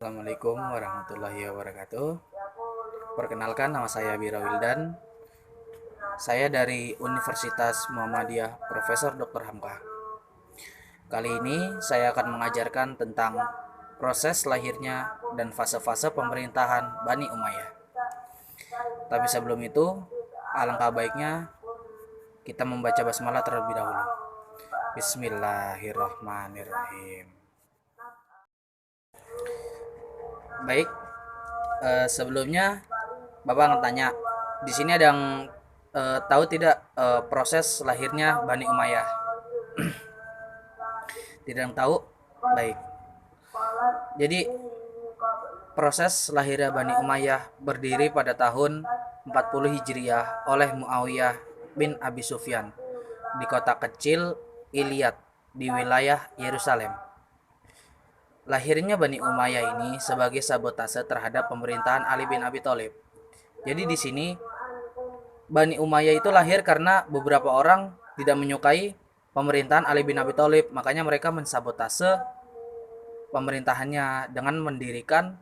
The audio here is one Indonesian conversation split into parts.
Assalamualaikum warahmatullahi wabarakatuh. Perkenalkan, nama saya Bira Wildan. Saya dari Universitas Muhammadiyah Profesor Dr. Hamka. Kali ini saya akan mengajarkan tentang proses lahirnya dan fase-fase pemerintahan Bani Umayyah. Tapi sebelum itu, alangkah baiknya kita membaca basmalah terlebih dahulu. Bismillahirrahmanirrahim. Baik, sebelumnya Bapak akan tanya, di sini ada yang tahu tidak proses lahirnya Bani Umayyah? Tidak yang tahu? Baik. Jadi proses lahirnya Bani Umayyah berdiri pada tahun 40 Hijriah oleh Muawiyah bin Abi Sufyan di kota kecil Iliyat di wilayah Yerusalem. Lahirnya Bani Umayyah ini sebagai sabotase terhadap pemerintahan Ali bin Abi Thalib. Jadi di sini Bani Umayyah itu lahir karena beberapa orang tidak menyukai pemerintahan Ali bin Abi Thalib, makanya mereka mensabotase pemerintahannya dengan mendirikan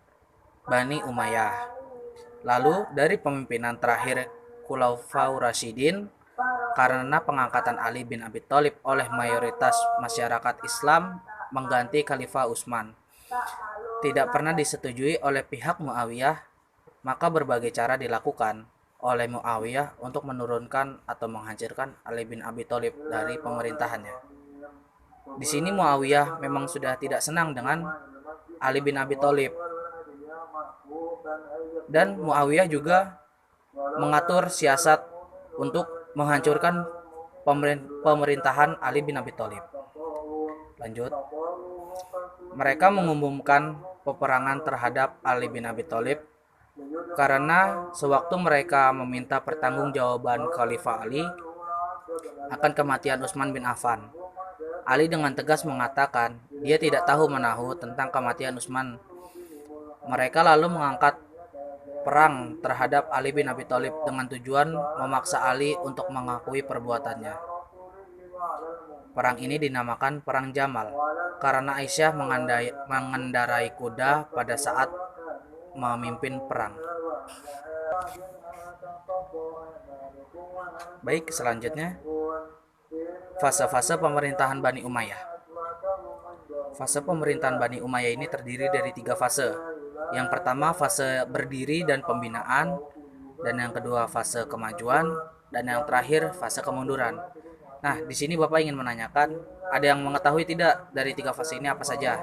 Bani Umayyah. Lalu dari pemimpinan terakhir Khulafaur Rasyidin, karena pengangkatan Ali bin Abi Thalib oleh mayoritas masyarakat Islam mengganti Khalifah Utsman tidak pernah disetujui oleh pihak Muawiyah, maka berbagai cara dilakukan oleh Muawiyah untuk menurunkan atau menghancurkan Ali bin Abi Thalib dari pemerintahannya. Di sini Muawiyah memang sudah tidak senang dengan Ali bin Abi Thalib, dan Muawiyah juga mengatur siasat untuk menghancurkan pemerintahan Ali bin Abi Thalib. Lanjut, mereka mengumumkan peperangan terhadap Ali bin Abi Thalib karena sewaktu mereka meminta pertanggungjawaban Khalifah Ali akan kematian Utsman bin Affan. Ali dengan tegas mengatakan dia tidak tahu menahu tentang kematian Utsman. Mereka lalu mengangkat perang terhadap Ali bin Abi Thalib dengan tujuan memaksa Ali untuk mengakui perbuatannya. Perang ini dinamakan Perang Jamal karena Aisyah mengendarai kuda pada saat memimpin perang. Baik, selanjutnya fase-fase pemerintahan Bani Umayyah. Fase pemerintahan Bani Umayyah ini terdiri dari 3 fase. Yang pertama fase berdiri dan pembinaan, dan yang kedua fase kemajuan, dan yang terakhir fase kemunduran. Nah, di sini Bapak ingin menanyakan, ada yang mengetahui tidak dari 3 fase ini apa saja?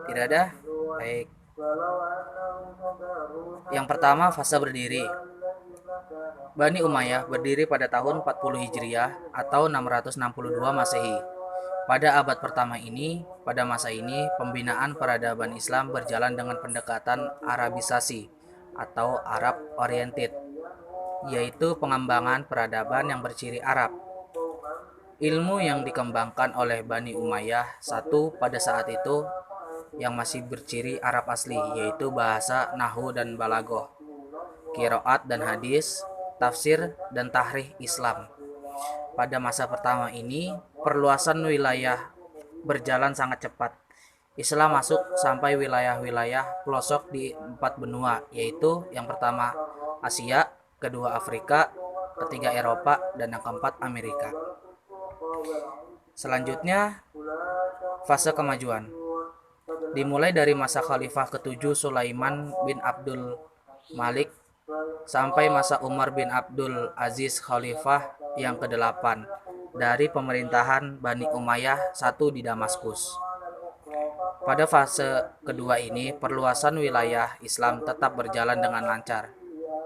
Tidak ada? Baik. Yang pertama fase berdiri. Bani Umayyah berdiri pada tahun 40 Hijriah atau 662 Masehi. Pada abad pertama ini, pada masa ini, pembinaan peradaban Islam berjalan dengan pendekatan Arabisasi atau Arab Oriented, yaitu pengembangan peradaban yang berciri Arab. Ilmu yang dikembangkan oleh Bani Umayyah satu pada saat itu yang masih berciri Arab asli, yaitu bahasa Nahwu dan Balaghah, qiraat dan hadis, tafsir dan tahrikh Islam. Pada masa pertama ini, perluasan wilayah berjalan sangat cepat. Islam masuk sampai wilayah-wilayah pelosok di 4 benua, yaitu yang pertama Asia, kedua Afrika, ketiga Eropa, dan yang keempat Amerika. Selanjutnya, fase kemajuan. Dimulai dari masa Khalifah ke-7 Sulaiman bin Abdul Malik sampai masa Umar bin Abdul Aziz Khalifah yang ke-8 dari pemerintahan Bani Umayyah 1 di Damaskus. Pada fase kedua ini, perluasan wilayah Islam tetap berjalan dengan lancar.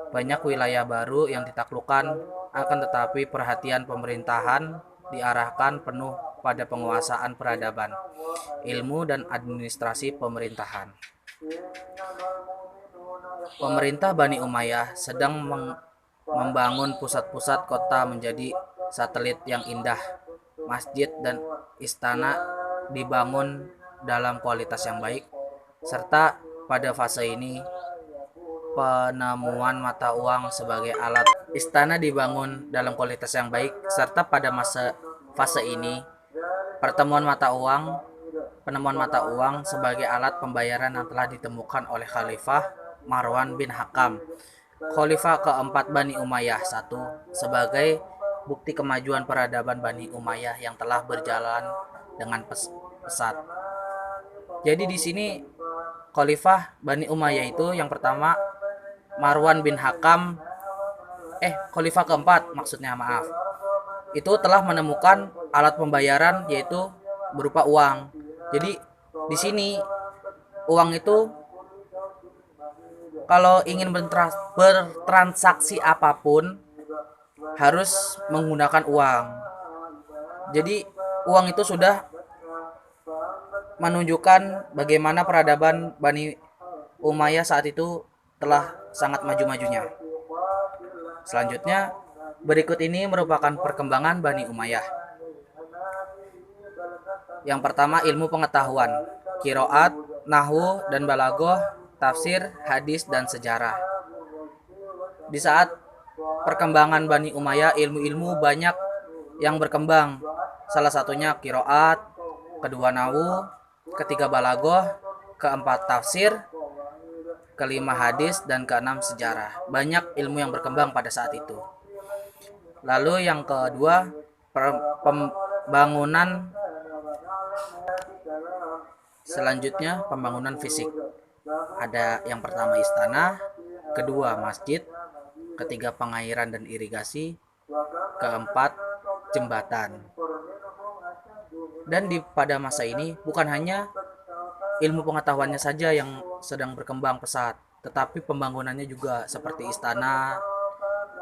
Banyak wilayah baru yang ditaklukkan, akan tetapi perhatian pemerintahan diarahkan penuh pada penguasaan peradaban, ilmu dan administrasi pemerintahan. Pemerintah Bani Umayyah sedang membangun pusat-pusat kota menjadi satelit yang indah. Masjid dan istana dibangun dalam kualitas yang baik, serta pada fase ini penemuan mata uang sebagai alat. Istana dibangun dalam kualitas yang baik, serta pada fase ini pertemuan mata uang penemuan mata uang sebagai alat pembayaran yang telah ditemukan oleh Khalifah Marwan bin Hakam, Khalifah keempat Bani Umayyah. Satu, sebagai bukti kemajuan peradaban Bani Umayyah yang telah berjalan dengan pesat. Jadi di sini Khalifah Bani Umayyah itu yang pertama Marwan bin Hakam, Khalifah keempat maksudnya, maaf. Itu telah menemukan alat pembayaran yaitu berupa uang. Jadi di sini uang itu kalau ingin bertransaksi apapun harus menggunakan uang. Jadi uang itu sudah menunjukkan bagaimana peradaban Bani Umayyah saat itu telah sangat maju-majunya. Selanjutnya, berikut ini merupakan perkembangan Bani Umayyah. Yang pertama, ilmu pengetahuan, qiraat, nahwu dan balaghah, tafsir, hadis dan sejarah. Di saat perkembangan Bani Umayyah, ilmu-ilmu banyak yang berkembang. Salah satunya qiraat, kedua nahwu, ketiga balaghah, keempat tafsir, kelima hadis, dan keenam sejarah. Banyak ilmu yang berkembang pada saat itu. Lalu yang kedua, pembangunan selanjutnya pembangunan fisik. Ada yang pertama istana, kedua masjid, ketiga pengairan dan irigasi, keempat jembatan. Dan pada masa ini bukan hanya ilmu pengetahuannya saja yang sedang berkembang pesat, tetapi pembangunannya juga seperti istana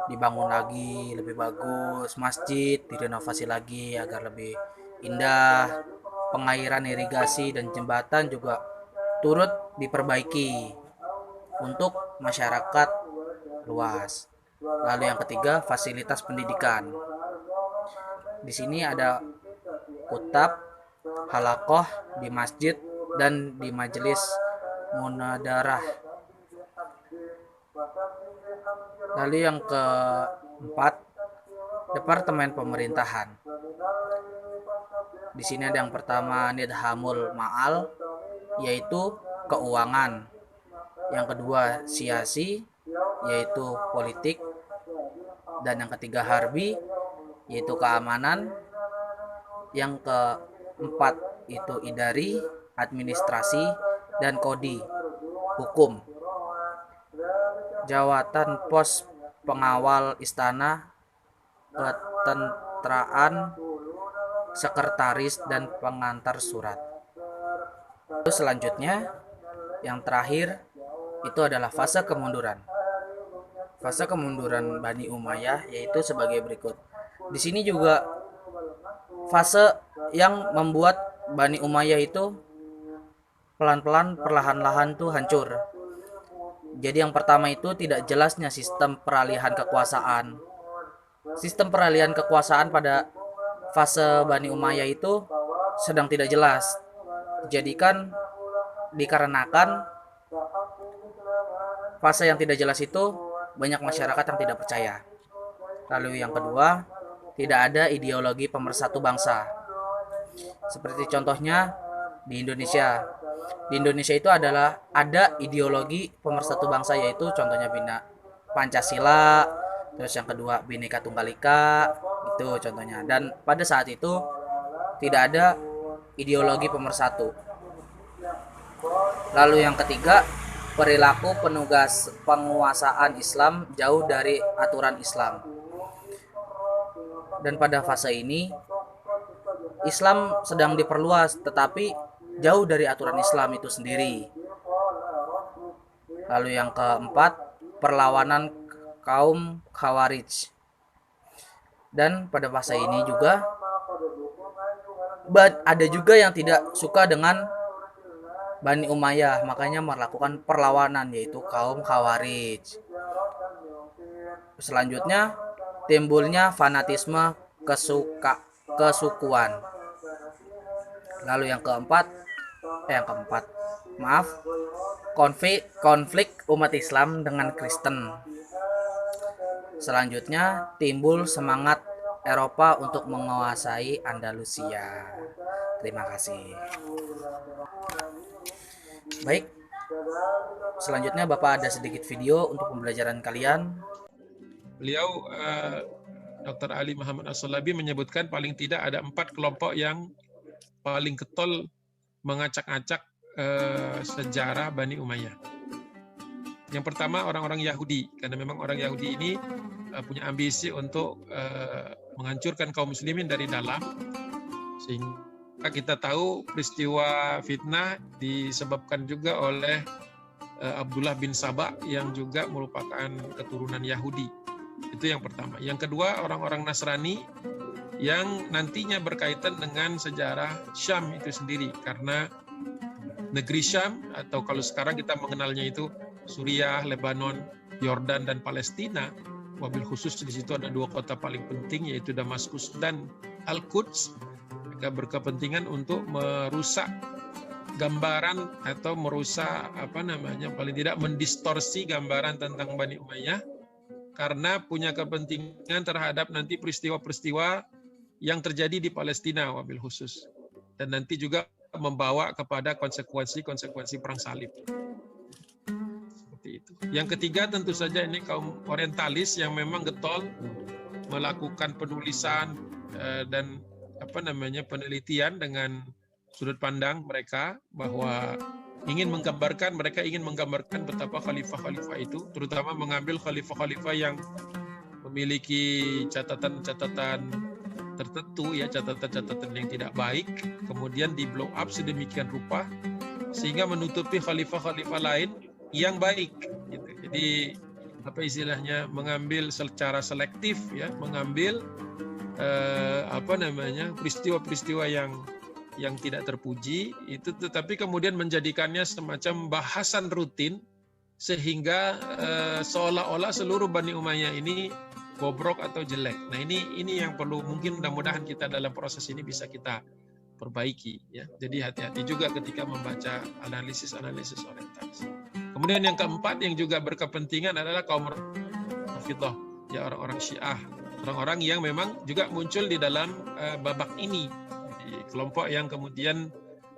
dibangun lagi lebih bagus, masjid direnovasi lagi agar lebih indah, pengairan irigasi dan jembatan juga turut diperbaiki untuk masyarakat luas. Lalu yang ketiga, fasilitas pendidikan. Di sini ada kutab, halakoh di masjid dan di majelis munadarah. Lalu yang keempat, departemen pemerintahan. Di sini ada yang pertama nidhamul ma'al, yaitu keuangan. Yang kedua siasi, yaitu politik. Dan yang ketiga harbi, yaitu keamanan. Yang keempat itu idari, administrasi, dan kodi, hukum. Jawatan pos pengawal istana, ketenteraan, sekretaris, dan pengantar surat. Lalu selanjutnya, yang terakhir itu adalah fase kemunduran. Fase kemunduran Bani Umayyah yaitu sebagai berikut. Di sini juga fase yang membuat Bani Umayyah itu pelan-pelan, perlahan-lahan tuh hancur. Jadi yang pertama itu tidak jelasnya sistem peralihan kekuasaan. Sistem peralihan kekuasaan pada fase Bani Umayyah itu sedang tidak jelas. Dikarenakan fase yang tidak jelas itu banyak masyarakat yang tidak percaya. Lalu yang kedua, tidak ada ideologi pemersatu bangsa. Seperti contohnya di Indonesia. Di Indonesia itu ada ideologi pemersatu bangsa, yaitu contohnya Pancasila, terus yang kedua Bhinneka Tunggal Ika, itu contohnya. Dan pada saat itu tidak ada ideologi pemersatu. Lalu yang ketiga, perilaku penguasaan Islam jauh dari aturan Islam. Dan pada fase ini Islam sedang diperluas, tetapi jauh dari aturan Islam itu sendiri. Lalu yang keempat, perlawanan kaum Khawarij. Dan pada fase ini juga ada juga yang tidak suka dengan Bani Umayyah, makanya melakukan perlawanan, yaitu kaum Khawarij. Selanjutnya, timbulnya fanatisme kesukuan. Lalu yang keempat, konflik umat Islam dengan Kristen. Selanjutnya, timbul semangat Eropa untuk menguasai Andalusia. Terima kasih. Baik, selanjutnya Bapak ada sedikit video untuk pembelajaran kalian. Beliau Dr. Ali Muhammad As-Sulabi menyebutkan paling tidak ada 4 kelompok yang paling getol mengacak-acak sejarah Bani Umayyah. Yang pertama orang-orang Yahudi, karena memang orang Yahudi ini punya ambisi untuk menghancurkan kaum muslimin dari dalam, sehingga kita tahu peristiwa fitnah disebabkan juga oleh Abdullah bin Saba yang juga merupakan keturunan Yahudi. Itu yang pertama. Yang kedua, orang-orang Nasrani yang nantinya berkaitan dengan sejarah Syam itu sendiri, karena negeri Syam, atau kalau sekarang kita mengenalnya itu Suriah, Lebanon, Yordan, dan Palestina. Wabil khusus di situ ada 2 kota paling penting, yaitu Damaskus dan Al-Quds. Mereka berkepentingan untuk merusak gambaran atau merusak paling tidak mendistorsi gambaran tentang Bani Umayyah, karena punya kepentingan terhadap nanti peristiwa-peristiwa yang terjadi di Palestina wabil khusus, dan nanti juga membawa kepada konsekuensi perang salib. Seperti itu. Yang ketiga tentu saja ini kaum orientalis yang memang getol melakukan penulisan dan penelitian dengan sudut pandang mereka, bahwa mereka ingin menggambarkan betapa khalifah-khalifah itu, terutama mengambil khalifah-khalifah yang memiliki catatan-catatan tertentu, ya, catatan-catatan yang tidak baik, kemudian di blow up sedemikian rupa sehingga menutupi khalifah-khalifah lain yang baik, gitu. Jadi mengambil secara selektif, ya, mengambil peristiwa-peristiwa yang tidak terpuji itu, tetapi kemudian menjadikannya semacam bahasan rutin, sehingga seolah-olah seluruh Bani Umayyah ini bobrok atau jelek. Nah, ini yang perlu, mungkin mudah-mudahan kita dalam proses ini bisa kita perbaiki, ya. Jadi hati-hati juga ketika membaca analisis orientalis. Kemudian yang keempat yang juga berkepentingan adalah kaum Rafidhah, ya, orang-orang Syiah, orang-orang yang memang juga muncul di dalam babak ini. Kelompok yang kemudian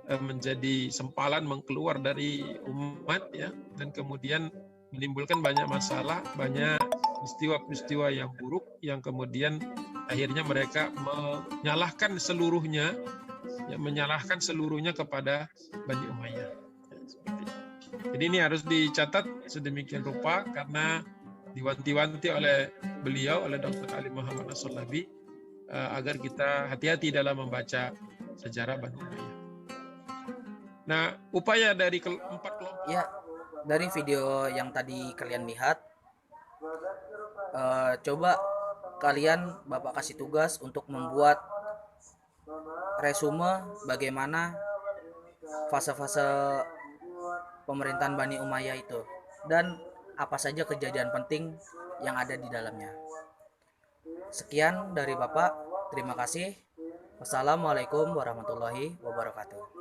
menjadi sempalan keluar dari umat, ya, dan kemudian menimbulkan banyak masalah, banyak peristiwa-peristiwa yang buruk, yang kemudian akhirnya mereka menyalahkan seluruhnya kepada Bani Umayyah. Ya, seperti itu. Jadi ini harus dicatat sedemikian rupa, karena diwanti-wanti oleh beliau, oleh Dr. Ali Muhammad As-Sulabi, agar kita hati-hati dalam membaca sejarah Bani Umayyah. Nah, upaya dari 4 kelompok. Ya, dari video yang tadi kalian lihat, coba kalian Bapak kasih tugas untuk membuat resume bagaimana fase-fase pemerintahan Bani Umayyah itu, dan apa saja kejadian penting yang ada di dalamnya. Sekian dari Bapak, terima kasih. Wassalamualaikum warahmatullahi wabarakatuh.